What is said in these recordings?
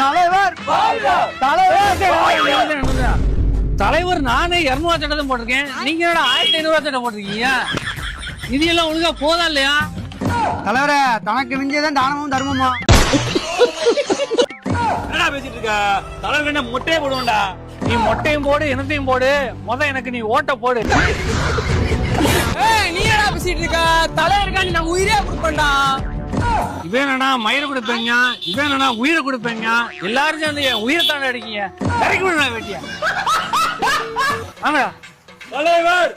தலைவர் தலைவர் நானே 200 சட்டத்தை போட்டிருக்கேன். நீங்க 1500 சட்டம் போட்டிருக்கீங்க. இதெல்லாம் ஒழுங்கா போதா இல்லையா? தலைவரே, தனக்கு மிஞ்சியதான் தானமும் தர்மமா. என்னடா பேசிட்டு இருக்க? தலைவர் என்ன மொட்டையை போடுவோம்டா. நீ மொட்டையும் போடு, இனத்தையும் போடு. எனக்கு நீ ஓட்ட போடு. நீ என்னடா பேசிட்டு இருக்க? தலைவருக்காண்டி நான் உயிரே கொடுப்பேன்டா. இவன் என்னன்னா மயிரை கொடுப்பீங்க, இவன் என்னன்னா உயிரை கொடுப்பீங்க. எல்லாரும் சேர்ந்து என் உயிரை தாண்ட அடிக்கீங்க. இறக்கி விடுறா வெட்டிய. வாங்க தலைவர்.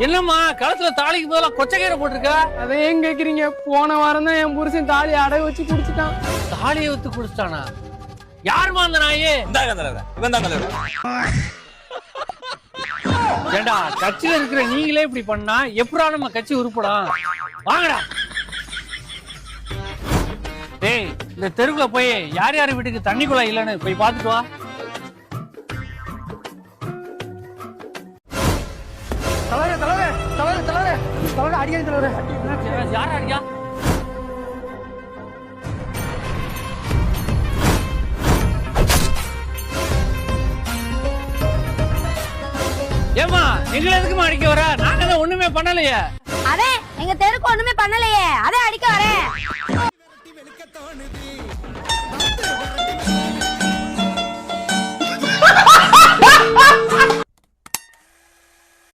என்னம்மா களத்துல தாலிக்கு பதிலா கொச்சக்கீரை போட்டிருக்க? அதை ஏன் கேக்குறீங்க? போன வாரம் தான் என் புருஷன் தாலி அடை வச்சு குடிச்சிட்டான். தாலியை வச்சு குடிச்சிட்டானா? யாருமா அந்த நாயே? ஏண்டா கட்சியில இருக்கிற நீங்களே இப்படி பண்ணா எப்படா நம்ம கட்சி உருப்படும்? வாங்கடா. டேய், இந்த தெருவுல போய் யார் யார் வீட்டுக்கு தண்ணி குழாய் இல்லன்னு போய் பாத்துட்டு வா. அடிக்காது தலைவரே. யார் அடிக்கா? ஏமா எங்களை எதுக்குமா அடிக்க வர? நாங்க தான் ஒண்ணுமே பண்ணலையே. அதே எங்க தெருக்கு ஒண்ணுமே பண்ணலையே, அதே அடிக்க